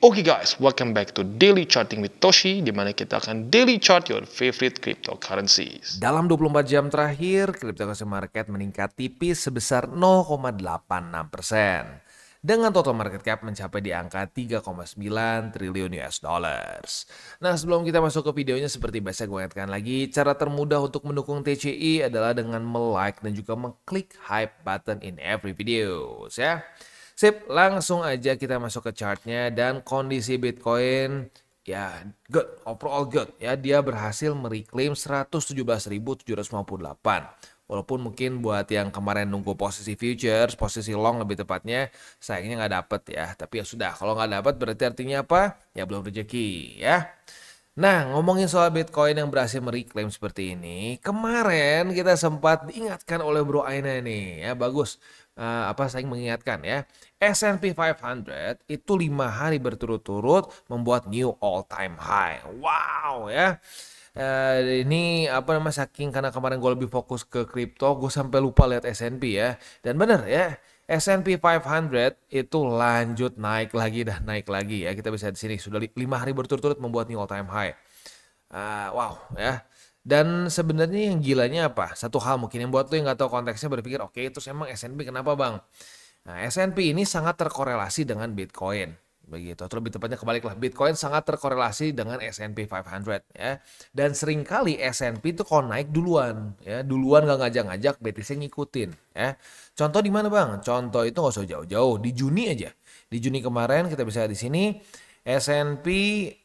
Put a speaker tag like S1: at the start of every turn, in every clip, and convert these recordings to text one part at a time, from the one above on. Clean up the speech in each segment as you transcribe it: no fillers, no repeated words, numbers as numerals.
S1: Oke guys, welcome back to Daily Charting with Toshi, di mana kita akan daily chart your favorite cryptocurrencies.
S2: Dalam 24 jam terakhir, cryptocurrency market meningkat tipis sebesar 0,86%. Dengan total market cap mencapai di angka 3,9 triliun US dollars. Nah, sebelum kita masuk ke videonya, seperti biasa gue ingatkan lagi, cara termudah untuk mendukung TCI adalah dengan like dan juga mengklik hype button in every videos ya. Sip, langsung aja kita masuk ke chartnya, dan kondisi Bitcoin ya good, overall good ya. Dia berhasil mereclaim 117.758. Walaupun mungkin buat yang kemarin nunggu posisi futures, posisi long lebih tepatnya, sayangnya nggak dapet ya. Tapi ya sudah, kalau nggak dapet berarti artinya apa? Ya belum rezeki ya. Nah, ngomongin soal Bitcoin yang berhasil mereclaim seperti ini, kemarin kita sempat diingatkan oleh Bro Aina nih ya, bagus. Saya mengingatkan ya, S&P 500 itu 5 hari berturut-turut membuat new all time high. Wow ya. Ini saking karena kemarin gue lebih fokus ke kripto, gue sampai lupa lihat S&P ya. Dan bener ya, S&P 500 itu lanjut naik lagi dan naik lagi ya. Kita bisa di sini sudah 5 hari berturut-turut membuat new all time high. Wow ya. Dan sebenarnya yang gilanya apa? Satu hal mungkin yang buat lo yang nggak tahu konteksnya berpikir, oke, terus emang S&P kenapa bang? Nah, S&P ini sangat terkorelasi dengan Bitcoin. Begitu, atau lebih tepatnya kebaliklah, Bitcoin sangat terkorelasi dengan S&P 500 ya. Dan seringkali S&P itu kalau naik duluan ya, duluan gak ngajak-ngajak, BTC ngikutin ya. Contoh di mana bang? Contoh itu nggak usah jauh-jauh, di Juni aja. Di Juni kemarin kita bisa di sini S&P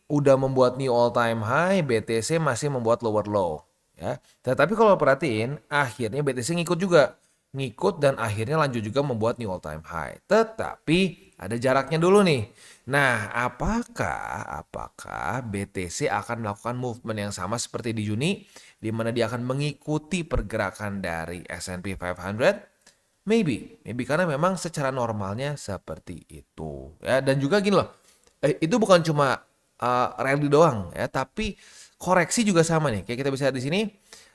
S2: udah membuat new all time high, BTC masih membuat lower low ya. Tetapi kalau perhatiin, akhirnya BTC ngikut juga. Ngikut dan akhirnya lanjut juga membuat new all time high. Tetapi ada jaraknya dulu nih. Nah, apakah BTC akan melakukan movement yang sama seperti di Juni, di mana dia akan mengikuti pergerakan dari S&P 500? Maybe karena memang secara normalnya seperti itu ya. Dan juga gini loh, itu bukan cuma rally doang ya, tapi koreksi juga sama nih. Kayak kita bisa lihat di sini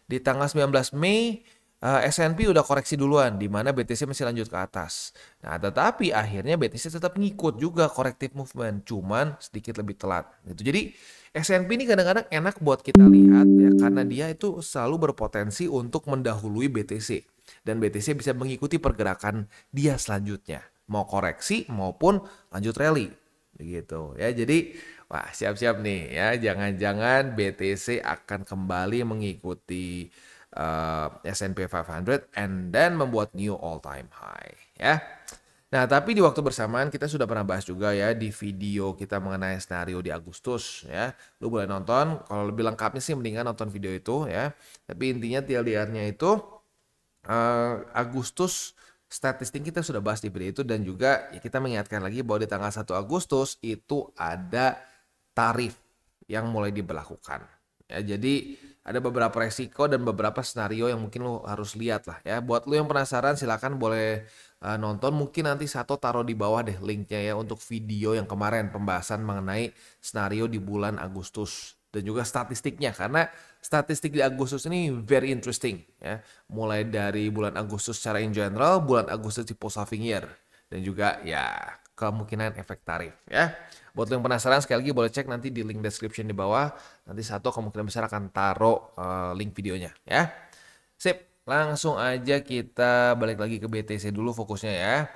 S2: di tanggal 19 Mei S&P udah koreksi duluan, di mana BTC masih lanjut ke atas. Nah, tetapi akhirnya BTC tetap ngikut juga corrective movement, cuman sedikit lebih telat gitu. Jadi S&P ini kadang-kadang enak buat kita lihat ya, karena dia itu selalu berpotensi untuk mendahului BTC, dan BTC bisa mengikuti pergerakan dia selanjutnya, mau koreksi maupun lanjut rally begitu ya. Jadi wah, siap-siap nih ya, jangan-jangan BTC akan kembali mengikuti S&P 500 and then membuat new all time high ya. Nah, tapi di waktu bersamaan kita sudah pernah bahas juga ya di video kita mengenai skenario di Agustus ya. Lu boleh nonton, kalau lebih lengkapnya sih mendingan nonton video itu ya. Tapi intinya TLDR-nya itu Agustus statistik kita sudah bahas di video itu, dan juga ya, kita mengingatkan lagi bahwa di tanggal 1 Agustus itu ada tarif yang mulai diberlakukan. Ya, jadi ada beberapa resiko dan beberapa skenario yang mungkin lo harus lihat lah ya. Buat lo yang penasaran silakan boleh nonton. Mungkin nanti Sato taruh di bawah deh linknya ya untuk video yang kemarin pembahasan mengenai skenario di bulan Agustus dan juga statistiknya, karena statistik di Agustus ini very interesting ya. Mulai dari bulan Agustus secara in general, bulan Agustus di post halving year, dan juga ya kemungkinan efek tarif ya. Buat lo yang penasaran sekali lagi boleh cek nanti di link description di bawah. Nanti Sato kemungkinan besar akan taruh link videonya ya. Sip, langsung aja kita balik lagi ke BTC dulu fokusnya ya.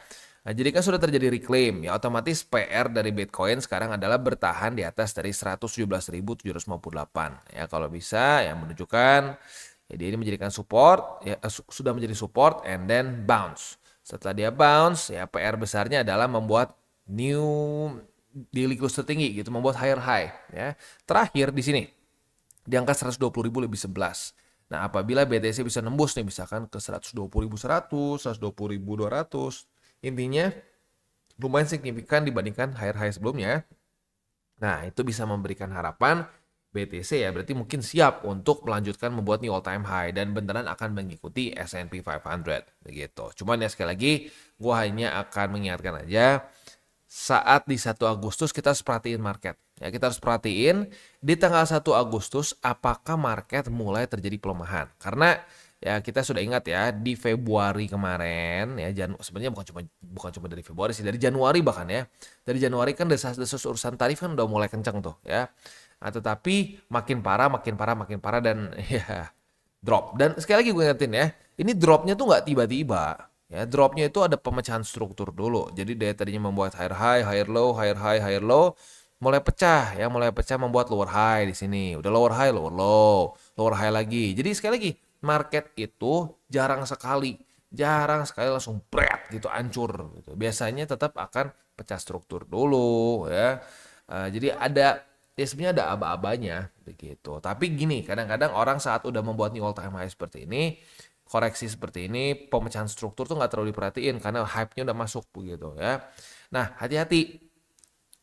S2: Nah, jadi kan sudah terjadi reclaim ya, otomatis PR dari Bitcoin sekarang adalah bertahan di atas dari 117.758 ya. Kalau bisa yang menunjukkan ya dia ini menjadikan support ya, sudah menjadi support and then bounce. Setelah dia bounce ya, PR besarnya adalah membuat new daily close tertinggi gitu, membuat higher high ya. Terakhir di sini di angka 120.000 lebih 11. Nah, apabila BTC bisa nembus nih misalkan ke 120.100, 120.200, intinya lumayan signifikan dibandingkan higher high sebelumnya. Nah, itu bisa memberikan harapan BTC ya, berarti mungkin siap untuk melanjutkan membuat new all time high dan beneran akan mengikuti S&P 500 begitu. Cuman ya sekali lagi gua hanya akan mengingatkan aja, saat di 1 Agustus kita harus perhatiin market. Ya, kita harus perhatiin di tanggal 1 Agustus apakah market mulai terjadi pelemahan. Karena Ya kita sudah ingat ya di Februari kemarin ya sebenarnya bukan cuma dari Februari sih, dari Januari bahkan ya. Dari Januari kan desas-desus urusan tarif kan udah mulai kencang tuh ya. Nah, tetapi makin parah dan ya drop. Dan sekali lagi gue ingetin ya, ini dropnya tuh nggak tiba-tiba. Ya, dropnya itu ada pemecahan struktur dulu. Jadi dia tadinya membuat higher high, higher low, higher high, higher low, mulai pecah membuat lower high di sini. Udah lower high, lower low, lower high lagi. Jadi sekali lagi, market itu jarang sekali langsung bret gitu hancur gitu. Biasanya tetap akan pecah struktur dulu ya. Jadi ada ya sebenarnya ada aba-abanya begitu. Tapi gini, kadang-kadang orang saat udah membuat new all time high seperti ini, koreksi seperti ini, pemecahan struktur tuh nggak terlalu diperhatiin karena hype-nya udah masuk begitu ya. Nah, hati-hati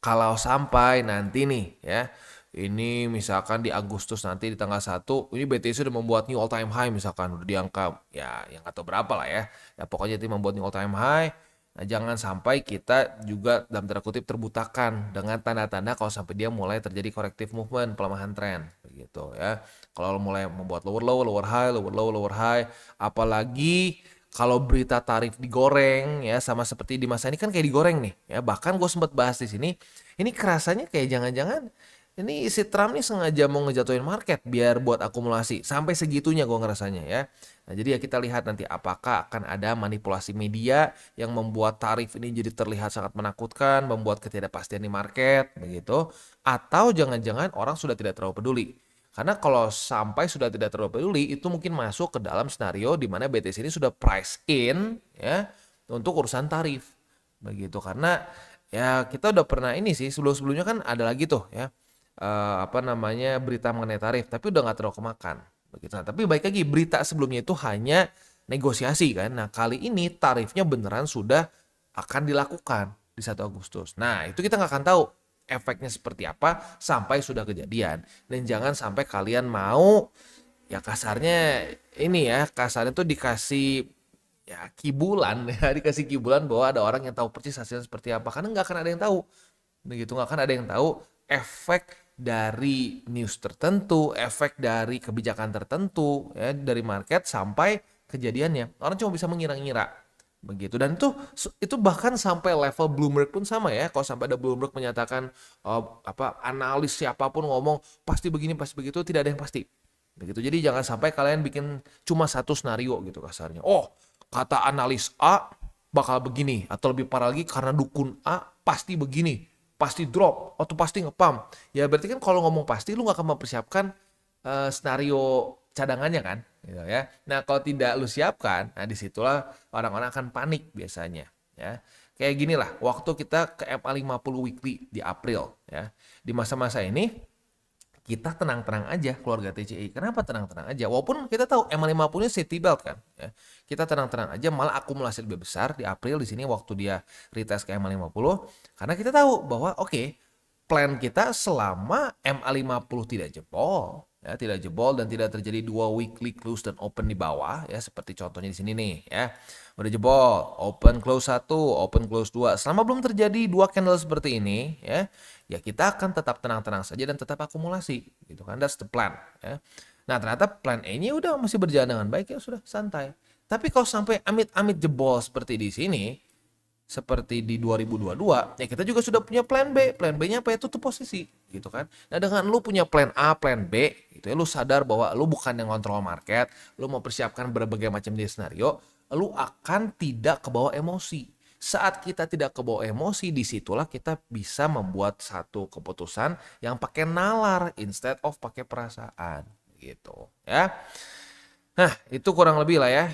S2: kalau sampai nanti nih ya, ini misalkan di Agustus nanti di tanggal 1, ini BTC udah membuat new all time high misalkan udah di angka ya yang nggak tahu berapa lah ya. Ya pokoknya itu membuat new all time high. Nah, jangan sampai kita juga dalam tanda kutip terbutakan dengan tanda-tanda kalau sampai dia mulai terjadi corrective movement, pelemahan tren begitu ya. Kalau mulai membuat lower low, lower high, lower low, lower high, apalagi kalau berita tarif digoreng ya sama seperti di masa ini kan kayak digoreng nih ya. Bahkan gue sempat bahas di sini, ini kerasanya kayak jangan-jangan ini si Trump nih sengaja mau ngejatuhin market biar buat akumulasi. Sampai segitunya gue ngerasanya ya. Nah, jadi ya kita lihat nanti apakah akan ada manipulasi media yang membuat tarif ini jadi terlihat sangat menakutkan, membuat ketidakpastian di market begitu, atau jangan-jangan orang sudah tidak terlalu peduli. Karena kalau sampai sudah tidak terlalu peduli, itu mungkin masuk ke dalam skenario di mana BTC ini sudah price in ya untuk urusan tarif. Begitu karena ya kita udah pernah ini sih sebelum-sebelumnya kan ada lagi tuh ya berita mengenai tarif, tapi udah nggak terlalu kemakan. Begitu. Nah, tapi baik lagi berita sebelumnya itu hanya negosiasi kan. Nah kali ini tarifnya beneran sudah akan dilakukan di 1 Agustus. Nah itu kita nggak akan tahu efeknya seperti apa sampai sudah kejadian. Dan jangan sampai kalian mau ya kasarnya ini ya kasarnya tuh dikasih ya kibulan ya dikasih kibulan bahwa ada orang yang tahu persis hasilnya seperti apa karena nggak akan ada yang tahu. Begitu nggak akan ada yang tahu efek dari news tertentu, efek dari kebijakan tertentu ya dari market sampai kejadiannya. Orang cuma bisa mengira-ngira begitu dan itu bahkan sampai level Bloomberg pun sama ya. Kalau sampai ada Bloomberg menyatakan analis siapapun ngomong pasti begini pasti begitu, tidak ada yang pasti. Begitu. Jadi jangan sampai kalian bikin cuma satu skenario gitu kasarnya. Oh, kata analis A bakal begini atau lebih parah lagi karena dukun A pasti begini. Pasti drop atau pasti ngepump. Ya berarti kan kalau ngomong pasti lu gak akan mempersiapkan skenario cadangannya kan gitu ya. Nah kalau tidak lu siapkan, nah disitulah orang-orang akan panik biasanya ya. Kayak gini lah waktu kita ke MA50 weekly di April ya. Di masa-masa ini kita tenang-tenang aja keluarga TCI. Kenapa tenang-tenang aja? Walaupun kita tahu MA50 ini safety belt kan. Ya. Kita tenang-tenang aja malah akumulasi lebih besar di April di sini waktu dia retest ke MA50. Karena kita tahu bahwa plan kita selama MA50 tidak jebol. Ya, tidak jebol dan tidak terjadi 2 weekly close dan open di bawah ya seperti contohnya di sini nih ya. Udah jebol, open close 1, open close 2. Selama belum terjadi 2 candle seperti ini ya kita akan tetap tenang-tenang saja dan tetap akumulasi gitu kan. That's the plan ya. Nah, ternyata plan A-nya udah masih berjalan dengan baik ya sudah santai. Tapi kalau sampai amit-amit jebol seperti di sini seperti di 2022, ya kita juga sudah punya plan B. Plan B-nya apa ya? Tutup posisi, gitu kan. Nah, dengan lu punya plan A, plan B, gitu ya, lu sadar bahwa lu bukan yang kontrol market, lu mau persiapkan berbagai macam skenario, lu akan tidak kebawa emosi. Saat kita tidak kebawa emosi, disitulah kita bisa membuat satu keputusan yang pakai nalar instead of pakai perasaan, gitu ya. Nah, itu kurang lebih lah ya.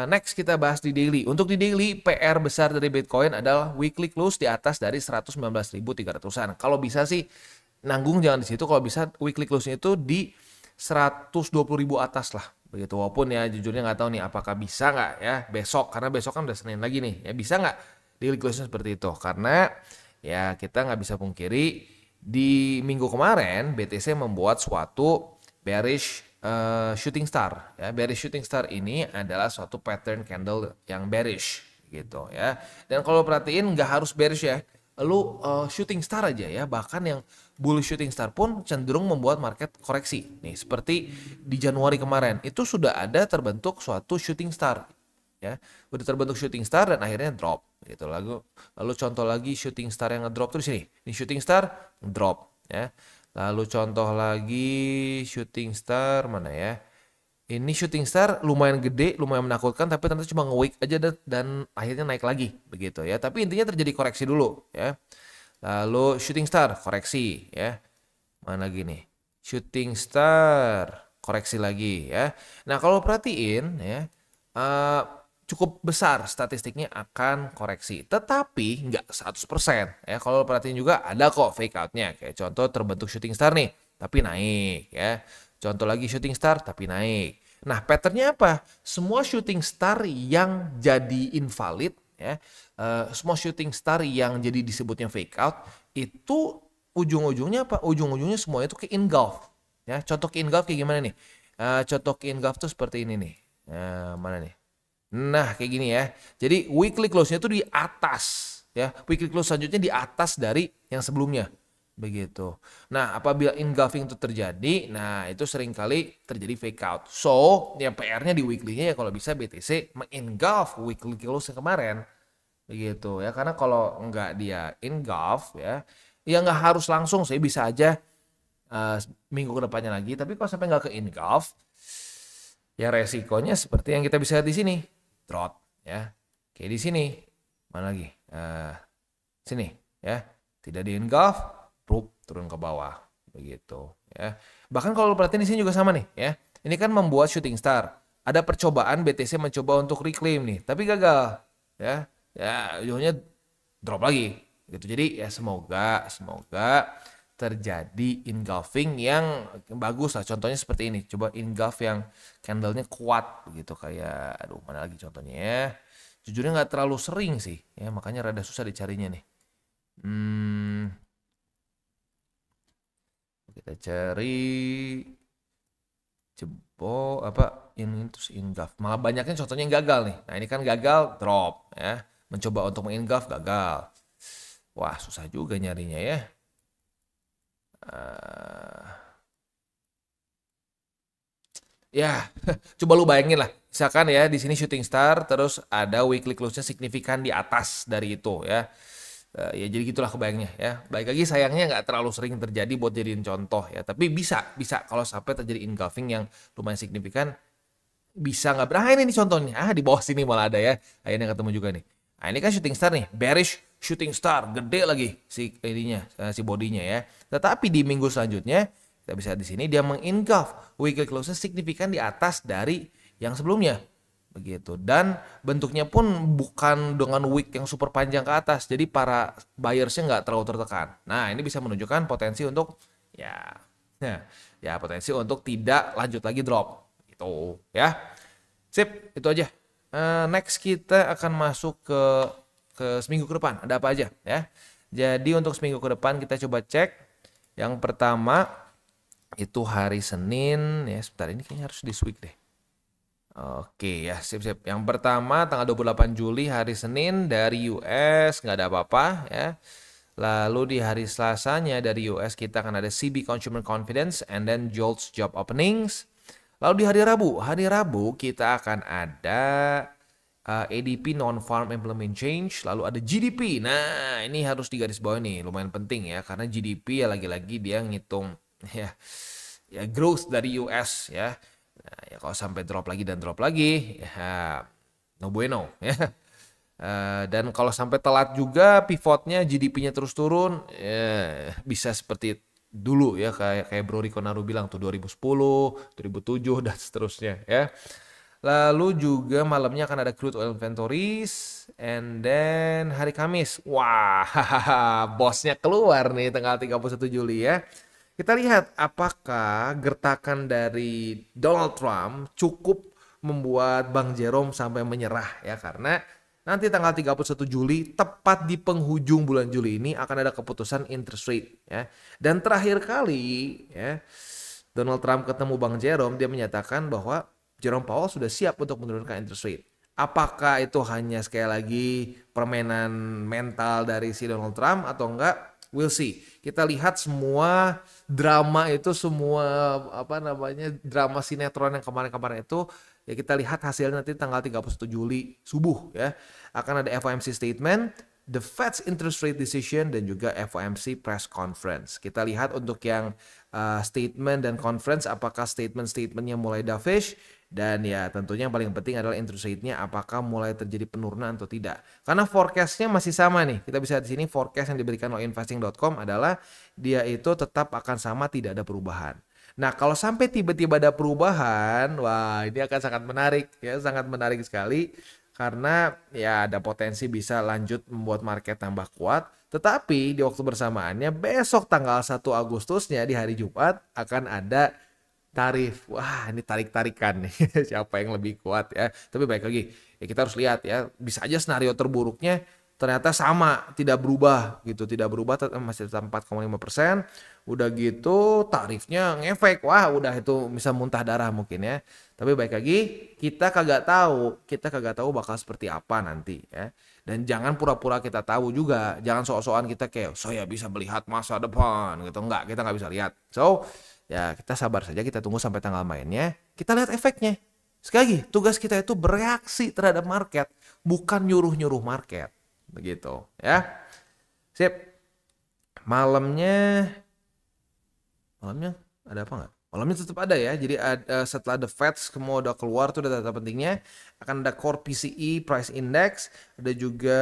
S2: Next kita bahas di daily. Untuk di daily, PR besar dari Bitcoin adalah weekly close di atas dari 119.300-an. Kalau bisa sih nanggung jangan di situ. Kalau bisa weekly close-nya itu di 120.000 atas lah. Begitu. Walaupun ya jujurnya nggak tahu nih apakah bisa nggak ya besok. Karena besok kan udah Senin lagi nih. Ya bisa nggak daily close-nya seperti itu. Karena ya kita nggak bisa pungkiri di minggu kemarin BTC membuat suatu bearish shooting star ya. Bearish shooting star ini adalah suatu pattern candle yang bearish gitu ya. Dan kalau perhatiin nggak harus bearish ya, Lu shooting star aja ya, bahkan yang bullish shooting star pun cenderung membuat market koreksi. Nih, seperti di Januari kemarin, itu sudah ada terbentuk suatu shooting star ya. Udah terbentuk shooting star dan akhirnya drop gitu. Lalu contoh lagi shooting star yang ngedrop tuh di sini. Ini shooting star drop ya. Lalu contoh lagi shooting star mana ya? Ini shooting star lumayan gede, lumayan menakutkan, tapi ternyata cuma nge-wick aja dan akhirnya naik lagi begitu ya. Tapi intinya terjadi koreksi dulu ya. Lalu shooting star koreksi ya. Mana gini? Shooting star koreksi lagi ya. Nah, kalau perhatiin ya, cukup besar statistiknya akan koreksi. Tetapi nggak 100% ya. Kalau perhatiin juga ada kok fake outnya. Kayak contoh terbentuk shooting star nih, tapi naik ya. Contoh lagi shooting star tapi naik. Nah, patternnya apa? Semua shooting star yang jadi invalid ya, semua shooting star yang jadi disebutnya fake out itu ujung-ujungnya apa? Ujung-ujungnya semuanya itu ke engulf ya. Contoh ke engulf kayak gimana nih? Contoh ke engulf tuh seperti ini nih. Mana nih? Nah, kayak gini ya. Jadi weekly close-nya itu di atas ya. Weekly close selanjutnya di atas dari yang sebelumnya. Begitu. Nah, apabila engulfing itu terjadi, nah itu seringkali terjadi fake out. So, ya PR-nya di weekly-nya ya kalau bisa BTC mengengulf weekly close kemarin. Begitu ya. Karena kalau nggak dia engulf ya nggak harus langsung sih, bisa aja minggu kedepannya lagi. Tapi kalau sampai nggak ke engulf, ya resikonya seperti yang kita bisa lihat di sini. Drought ya. Kayak di sini. Mana lagi? Sini ya. Tidak di engulf, turun ke bawah begitu ya. Bahkan kalau perhatiin di sini juga sama nih ya. Ini kan membuat shooting star. Ada percobaan BTC mencoba untuk reclaim nih, tapi gagal ya. Ya, ujungnya drop lagi gitu. Jadi ya semoga terjadi engulfing yang bagus lah. Contohnya seperti ini. Coba engulf yang candlenya kuat begitu, kayak aduh mana lagi contohnya ya. Jujurnya nggak terlalu sering sih ya, makanya rada susah dicarinya nih. Kita cari ini terus engulf. Malah banyaknya contohnya yang gagal nih. Nah, ini kan gagal drop ya. Mencoba untuk mengengulf gagal. Wah, susah juga nyarinya ya. Ya, coba lu bayangin lah. Misalkan ya di sini shooting star terus ada weekly close-nya signifikan di atas dari itu ya. Ya jadi gitulah kebayangnya ya. Baik lagi sayangnya nggak terlalu sering terjadi buat jadiin contoh ya. Tapi bisa kalau sampai terjadi engulfing yang lumayan signifikan, bisa nggak? Nah, ini contohnya. Di bawah sini malah ada ya. Akhirnya ketemu juga nih. Nah, ini kan shooting star nih, bearish shooting star, gede lagi si ininya, si bodinya ya. Tetapi di minggu selanjutnya kita bisa lihat di sini dia mengengulf weekly close signifikan di atas dari yang sebelumnya. Begitu. Dan bentuknya pun bukan dengan wick yang super panjang ke atas. Jadi para buyersnya nggak terlalu tertekan. Nah, ini bisa menunjukkan potensi untuk potensi untuk tidak lanjut lagi drop. Gitu ya. Sip, itu aja. Next kita akan masuk ke seminggu ke depan. Ada apa aja ya. Jadi untuk seminggu ke depan kita coba cek. Yang pertama itu hari Senin ya. Sebentar, ini kayaknya harus di switch deh. Oke ya, sip. Yang pertama tanggal 28 Juli hari Senin dari US nggak ada apa-apa ya. Lalu di hari Selasanya dari US kita akan ada CB Consumer Confidence and then JOLTS Job Openings. Lalu di hari Rabu kita akan ada ADP Non-Farm Employment Change, lalu ada GDP. Nah, ini harus digarisbawahi nih, lumayan penting ya, karena GDP ya lagi-lagi dia ngitung ya growth dari US ya. Nah, ya kalau sampai drop lagi ya no bueno ya. Dan kalau sampai telat juga pivotnya GDP-nya terus turun, ya, bisa seperti dulu ya, kayak Bro Rico Naru bilang tuh 2010, 2007 dan seterusnya ya. Lalu juga malamnya akan ada crude oil inventories, and then hari Kamis, wah bosnya keluar nih tanggal 31 Juli ya. Kita lihat apakah gertakan dari Donald Trump cukup membuat Bang Jerome sampai menyerah ya, karena nanti tanggal 31 Juli tepat di penghujung bulan Juli ini akan ada keputusan interest rate ya. Dan terakhir kali ya Donald Trump ketemu Bang Jerome, dia menyatakan bahwa Jerome Powell sudah siap untuk menurunkan interest rate. Apakah itu hanya sekali lagi permainan mental dari si Donald Trump atau enggak? We'll see. Kita lihat semua drama itu, semua apa namanya, drama sinetron yang kemarin-kemarin itu, ya kita lihat hasilnya nanti tanggal 31 Juli subuh ya. Akan ada FOMC statement, the Fed's interest rate decision, dan juga FOMC press conference. Kita lihat untuk yang statement dan conference, apakah statement-statementnya mulai dovish, dan ya tentunya yang paling penting adalah interest rate-nya apakah mulai terjadi penurunan atau tidak. Karena forecast-nya masih sama nih. Kita bisa di sini forecast yang diberikan oleh investing.com adalah dia itu tetap akan sama, tidak ada perubahan. Nah, kalau sampai tiba-tiba ada perubahan, wah ini akan sangat menarik ya, sangat menarik sekali. Karena ya ada potensi bisa lanjut membuat market tambah kuat. Tetapi di waktu bersamaannya besok tanggal 1 Agustusnya di hari Jumat akan ada tarif. Wah, ini tarik-tarikan nih. Siapa yang lebih kuat ya. Tapi baik lagi, ya kita harus lihat ya. Bisa aja skenario terburuknya ternyata sama, tidak berubah gitu. Tidak berubah, masih tetap 4,5%. Udah gitu tarifnya ngefek. Wah, udah itu bisa muntah darah mungkin ya. Tapi baik lagi, kita kagak tahu bakal seperti apa nanti ya. Dan jangan pura-pura kita tahu juga. Jangan sok-sokan kita kayak saya bisa melihat masa depan gitu. Enggak, kita nggak bisa lihat. So, ya kita sabar saja, kita tunggu sampai tanggal mainnya, kita lihat efeknya. Sekali lagi, tugas kita itu bereaksi terhadap market, bukan nyuruh-nyuruh market. Begitu ya. Sip. Malamnya ada apa nggak? Malamnya tetap ada ya. Jadi setelah the Fed semua udah keluar tuh data pentingnya, akan ada core PCE price index, ada juga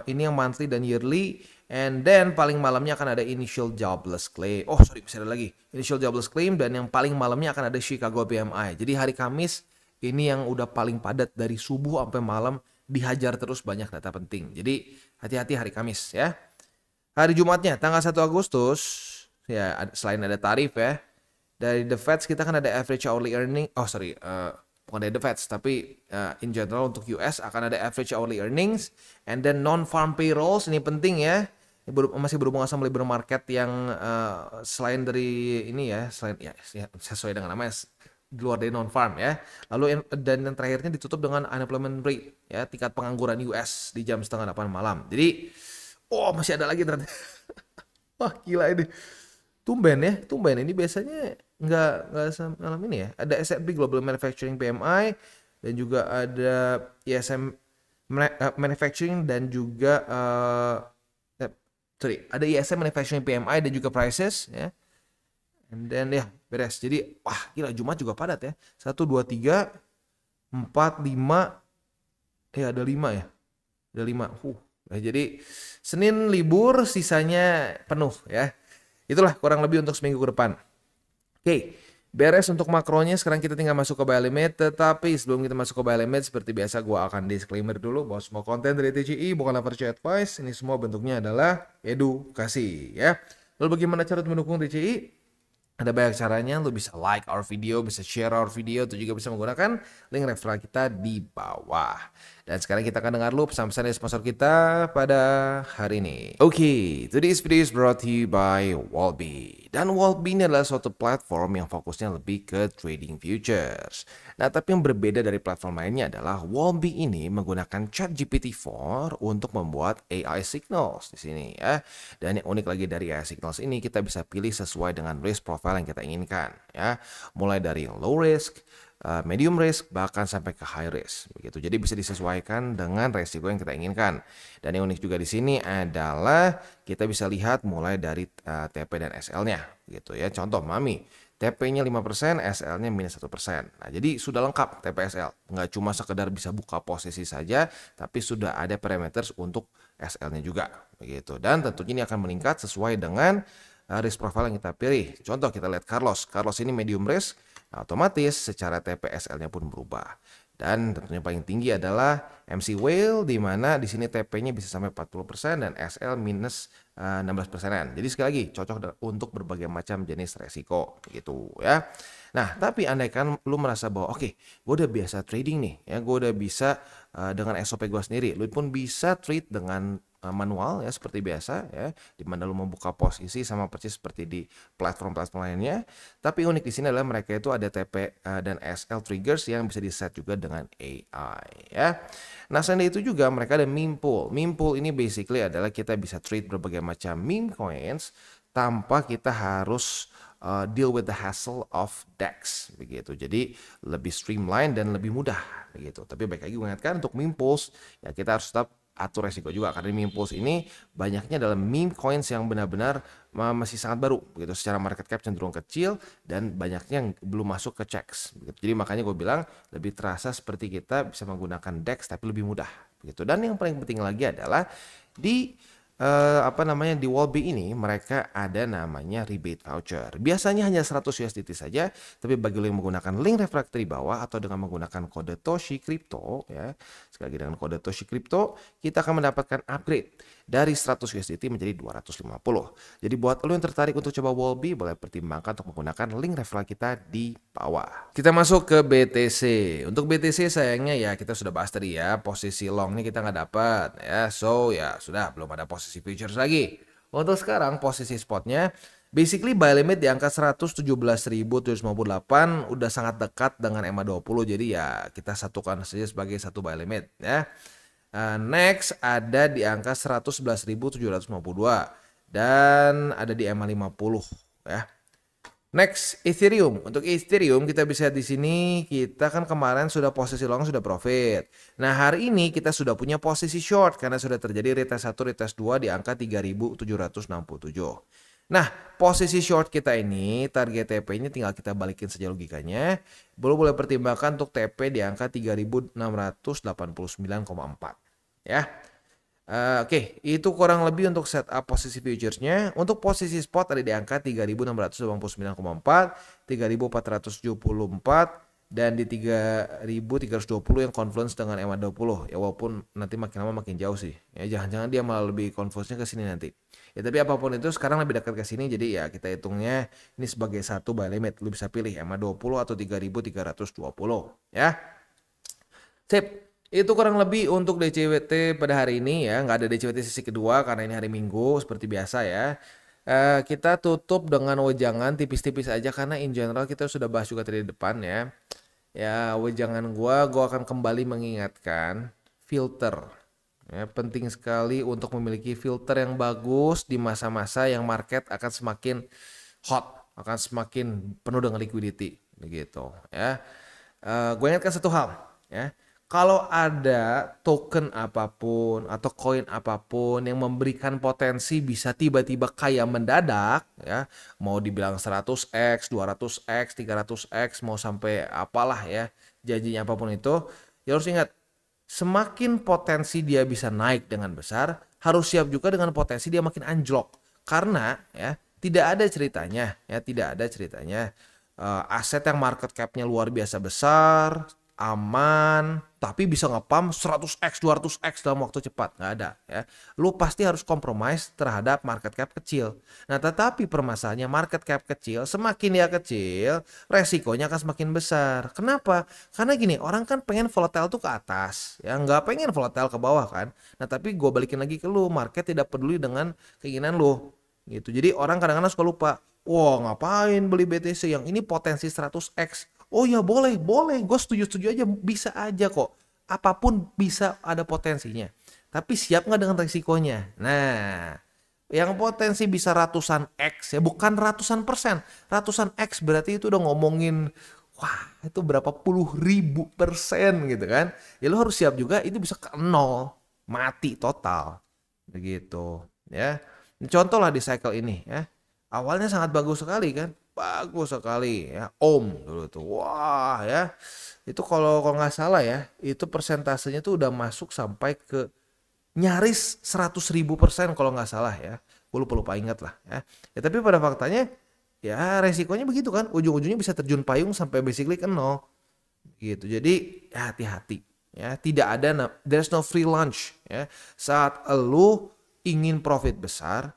S2: ini yang monthly dan yearly. And then paling malamnya akan ada initial jobless claim. Oh sorry, bisa ada lagi. Initial jobless claim, dan yang paling malamnya akan ada Chicago PMI. Jadi hari Kamis ini yang udah paling padat dari subuh sampai malam, dihajar terus banyak data penting. Jadi hati-hati hari Kamis ya. Hari Jumatnya tanggal 1 Agustus ya, selain ada tarif ya, dari the Feds kita kan ada average hourly earning. Oh sorry, bukan dari the Feds, tapi in general untuk US akan ada average hourly earnings, and then non-farm payrolls. Ini penting ya. Masih berhubungan sama labor market yang selain dari ini ya, selain ya sesuai dengan namanya, di luar dari non farm ya. Lalu dan yang terakhirnya ditutup dengan unemployment rate ya, tingkat pengangguran US di jam 7:30 malam. Jadi masih ada lagi ternyata. Wah gila ini. Tumben ini biasanya nggak malam ini ya. Ada S&P Global Manufacturing PMI, dan juga ada ISM Manufacturing, dan juga ada ISM Manufacturing PMI dan juga prices ya. And then ya beres. Jadi wah gila, Jumat juga padat ya. 1, 2, 3, 4, 5. Ya ada 5 ya. Ada 5. Nah, jadi Senin libur, sisanya penuh ya. Itulah kurang lebih untuk seminggu ke depan. Oke. Beres untuk makronya, sekarang kita tinggal masuk ke buy limit. Tetapi sebelum kita masuk ke buy limit, seperti biasa gue akan disclaimer dulu bahwa semua konten dari TCI bukanlah financial advice. Ini semua bentuknya adalah edukasi ya. Lalu bagaimana cara mendukung TCI? Ada banyak caranya. Lu bisa like our video, bisa share our video, atau juga bisa menggunakan link referral kita di bawah. Dan sekarang kita akan dengar lu pesan-pesan dari sponsor kita pada hari ini. Oke, today's video is brought to you by Wolby. Dan Wolby ini adalah suatu platform yang fokusnya lebih ke trading futures. Nah, tapi yang berbeda dari platform lainnya adalah Wolby ini menggunakan ChatGPT-4 untuk membuat AI signals di sini ya. Dan yang unik lagi dari AI signals ini, kita bisa pilih sesuai dengan risk profile yang kita inginkan ya. Mulai dari low risk, medium risk, bahkan sampai ke high risk begitu. Jadi bisa disesuaikan dengan resiko yang kita inginkan. Dan yang unik juga di sini adalah kita bisa lihat mulai dari TP dan SL-nya gitu ya. Contoh Mami, TP-nya 5%, SL-nya minus 1%. Nah, jadi sudah lengkap TP SL. Nggak cuma sekedar bisa buka posisi saja, tapi sudah ada parameters untuk SL-nya juga begitu. Dan tentunya ini akan meningkat sesuai dengan risk profile yang kita pilih. Contoh kita lihat Carlos ini medium risk. Nah, otomatis secara TPSL-nya pun berubah. Dan tentunya paling tinggi adalah MC Whale, di mana di sini TP-nya bisa sampai 40% dan SL minus 16%. Jadi sekali lagi cocok untuk berbagai macam jenis resiko gitu ya. Nah, tapi andaikan lu merasa bahwa oke, gue udah biasa trading nih ya, gue udah bisa dengan SOP gue sendiri. Lu pun bisa trade dengan manual ya seperti biasa ya, di mana lu membuka posisi sama persis seperti di platform-platform lainnya. Tapi unik di sini adalah mereka itu ada TP dan SL triggers yang bisa di-set juga dengan AI ya. Nah, selain itu juga mereka ada meme pool. Meme pool ini basically adalah kita bisa trade berbagai macam meme coins tanpa kita harus deal with the hassle of DEX begitu. Jadi lebih streamline dan lebih mudah begitu. Tapi baik lagi gue ingatkan untuk meme pools ya kita harus tetap atur resiko juga karena meme pools ini banyaknya dalam meme coins yang benar-benar masih sangat baru begitu, secara market cap cenderung kecil dan banyaknya yang belum masuk ke checks begitu. Jadi makanya gue bilang lebih terasa seperti kita bisa menggunakan DEX tapi lebih mudah begitu. Dan yang paling penting lagi adalah di di Wallbe ini mereka ada namanya rebate voucher. Biasanya hanya 100 USDT saja, tapi bagi lo yang menggunakan link refraktor di bawah atau dengan menggunakan kode Toshi Crypto ya. Sekali lagi dengan kode Toshi Crypto, kita akan mendapatkan upgrade dari 100 USDT menjadi 250. Jadi buat lo yang tertarik untuk coba Wallbe, boleh pertimbangkan untuk menggunakan link referral kita di bawah. Kita masuk ke BTC. Untuk BTC sayangnya ya kita sudah bahas tadi ya, posisi longnya kita nggak dapat ya. So ya sudah, belum ada posisi futures lagi. Untuk sekarang posisi spotnya basically buy limit di angka 117.758 udah sangat dekat dengan EMA 20, jadi ya kita satukan saja sebagai satu buy limit ya. Next ada di angka 111.752 dan ada di EMA 50 ya. Next, Ethereum. Untuk Ethereum kita bisa di sini kita kan kemarin sudah posisi long sudah profit. Nah, hari ini kita sudah punya posisi short karena sudah terjadi retest 1 retest 2 di angka 3.767. Nah, posisi short kita ini target TP-nya tinggal kita balikin saja logikanya. Boleh pertimbangkan untuk TP di angka 3.689,4 ya. Oke, itu kurang lebih untuk setup posisi futuresnya. Untuk posisi spot ada di angka 3.689,4, 3.474 dan di 3.320 yang confluence dengan EMA 20 ya, walaupun nanti makin lama makin jauh sih ya, jangan-jangan dia malah lebih confluence-nya ke sini nanti ya, tapi apapun itu sekarang lebih dekat ke sini, jadi ya kita hitungnya ini sebagai satu buy limit. Lu bisa pilih EMA 20 atau 3.320 ya. Sip. Itu kurang lebih untuk DCWT pada hari ini ya. Nggak ada DCWT sesi kedua karena ini hari Minggu seperti biasa ya. Kita tutup dengan wejangan tipis-tipis aja karena in general kita sudah bahas juga tadi di depan ya. Ya, wejangan gua akan kembali mengingatkan filter. Ya, penting sekali untuk memiliki filter yang bagus di masa-masa yang market akan semakin hot, akan semakin penuh dengan liquidity begitu ya. Gue ingatkan satu hal ya. Kalau ada token apapun atau koin apapun yang memberikan potensi bisa tiba-tiba kaya mendadak ya, mau dibilang 100x, 200x, 300x, mau sampai apalah ya, janjinya apapun itu, ya harus ingat semakin potensi dia bisa naik dengan besar, harus siap juga dengan potensi dia makin anjlok. Karena ya tidak ada ceritanya aset yang market cap-nya luar biasa besar, aman, tapi bisa nge-pump 100x, 200x dalam waktu cepat. Nggak ada ya. Lu pasti harus compromise terhadap market cap kecil. Nah, tetapi permasalahannya market cap kecil, semakin dia kecil, resikonya akan semakin besar. Kenapa? Karena gini, orang kan pengen volatile tuh ke atas, ya nggak pengen volatile ke bawah kan. Nah, tapi gue balikin lagi ke lu, market tidak peduli dengan keinginan lu. Gitu. Jadi orang kadang-kadang suka lupa, wah ngapain beli BTC yang ini potensi 100x. Oh ya boleh, gue setuju aja, bisa aja kok. Apapun bisa ada potensinya. Tapi siap nggak dengan resikonya? Nah, yang potensi bisa ratusan X ya, bukan ratusan persen. Ratusan X berarti itu udah ngomongin, wah itu berapa puluh ribu persen gitu kan. Ya lo harus siap juga itu bisa ke nol, mati total. Begitu ya. Contoh lah di cycle ini ya. Awalnya sangat bagus sekali kan. Bagus sekali ya, dulu tuh, wah ya, itu kalau nggak salah ya, itu persentasenya tuh udah masuk sampai ke nyaris 100.000% kalau nggak salah ya, gue lupa ingat lah ya. Ya tapi pada faktanya ya resikonya begitu kan, ujung-ujungnya bisa terjun payung sampai basically ke nol, gitu. Jadi ya, hati-hati ya, tidak ada, there's no free lunch ya. Saat lu ingin profit besar,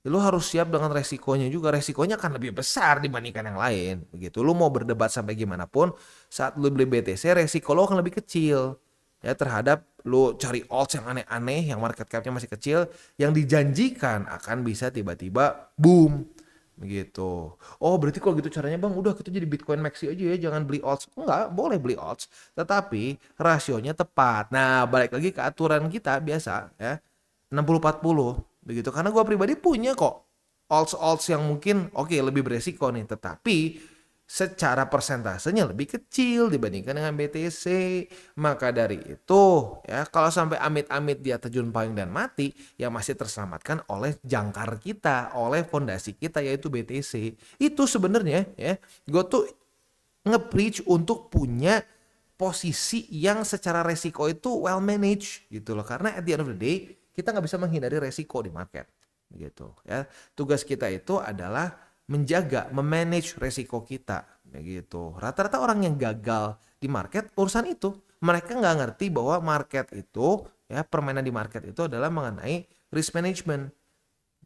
S2: lu harus siap dengan resikonya juga. Resikonya akan lebih besar dibandingkan yang lain. Begitu. Lu mau berdebat sampai gimana pun, saat lu beli BTC, resiko lu akan lebih kecil ya terhadap lu cari alts yang aneh-aneh, yang market cap-nya masih kecil, yang dijanjikan akan bisa tiba-tiba boom. Begitu. Oh berarti kalau gitu caranya bang, udah kita jadi Bitcoin Maxi aja ya, jangan beli alts. Enggak, boleh beli alts, tetapi rasionya tepat. Nah balik lagi ke aturan kita biasa ya, 60-40 begitu. Karena gue pribadi punya kok alts yang mungkin oke, lebih beresiko nih, tetapi secara persentasenya lebih kecil dibandingkan dengan BTC. Maka dari itu ya, kalau sampai amit-amit dia terjun payung dan mati, yang masih terselamatkan oleh jangkar kita, oleh fondasi kita yaitu BTC. Itu sebenarnya ya, gue tuh nge-preach untuk punya posisi yang secara resiko itu well managed gitu loh. Karena at the end of the day kita nggak bisa menghindari resiko di market gitu ya. Tugas kita itu adalah menjaga, memanage resiko kita begitu. Rata-rata orang yang gagal di market urusan itu, mereka nggak ngerti bahwa market itu ya, permainan di market itu adalah mengenai risk management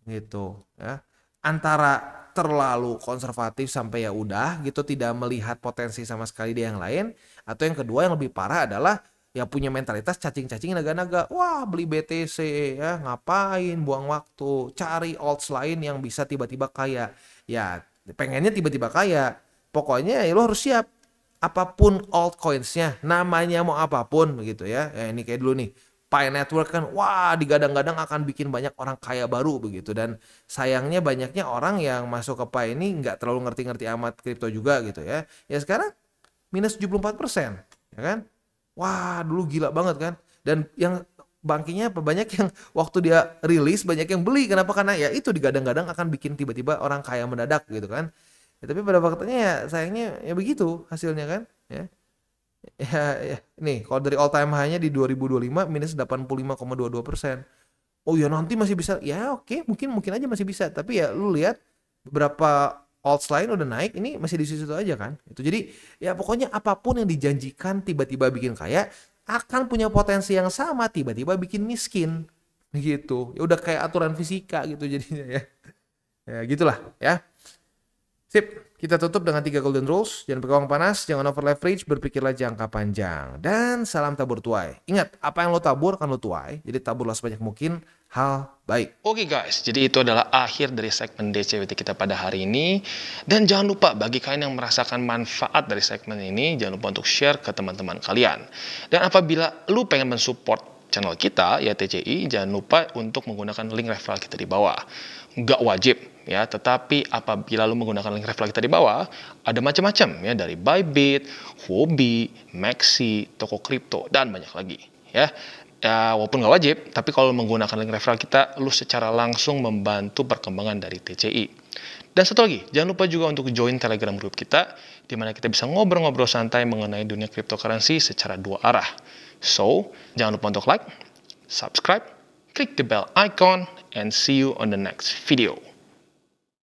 S2: gitu ya. Antara terlalu konservatif sampai ya udah gitu, tidak melihat potensi sama sekali di yang lain, atau yang kedua yang lebih parah adalah ya punya mentalitas cacing-cacing naga-naga. Wah beli BTC ya, ngapain buang waktu, cari alts lain yang bisa tiba-tiba kaya. Ya pengennya tiba-tiba kaya, pokoknya ya lo harus siap apapun altcoinsnya, namanya mau apapun begitu ya. Ini kayak dulu nih Pi Network kan, wah digadang-gadang akan bikin banyak orang kaya baru begitu. Dan sayangnya banyaknya orang yang masuk ke Pi ini nggak terlalu ngerti-ngerti amat kripto juga gitu ya. Ya sekarang minus 74%, ya kan? Wah dulu gila banget kan. Dan yang bangkinya banyak yang waktu dia rilis banyak yang beli. Kenapa? Karena ya itu digadang-gadang akan bikin tiba-tiba orang kaya mendadak gitu kan. Ya, tapi pada faktanya ya sayangnya ya begitu hasilnya kan. Ya, nih kalau dari all time high-nya di 2025 minus 85,22%. Oh ya nanti masih bisa. Ya oke, mungkin aja masih bisa. Tapi ya lu lihat beberapa alts lain udah naik, ini masih di situ aja kan. Itu jadi ya pokoknya apapun yang dijanjikan tiba-tiba bikin kaya akan punya potensi yang sama tiba-tiba bikin miskin. Gitu. Ya udah kayak aturan fisika gitu jadinya ya. Ya gitulah ya. Sip, kita tutup dengan 3 golden rules. Jangan pakai uang panas, jangan over leverage, berpikirlah jangka panjang. Dan salam tabur tuai. Ingat, apa yang lo tabur akan lo tuai. Jadi taburlah sebanyak mungkin hal baik.
S1: Oke guys, jadi itu adalah akhir dari segmen DCWT kita pada hari ini. Dan jangan lupa bagi kalian yang merasakan manfaat dari segmen ini, jangan lupa untuk share ke teman-teman kalian. Dan apabila lu pengen mensupport channel kita, ya TCI, jangan lupa untuk menggunakan link referral kita di bawah. Nggak wajib ya, tetapi apabila lu menggunakan link referral kita di bawah, ada macam-macam ya, dari Bybit, Huobi, Maxi, toko kripto, dan banyak lagi ya. Ya, walaupun nggak wajib, tapi kalau menggunakan link referral kita, lu secara langsung membantu perkembangan dari TCI. Dan satu lagi, jangan lupa juga untuk join Telegram group kita, di mana kita bisa ngobrol-ngobrol santai mengenai dunia cryptocurrency secara dua arah. So, jangan lupa untuk like, subscribe, click the bell icon, and see you on the next video.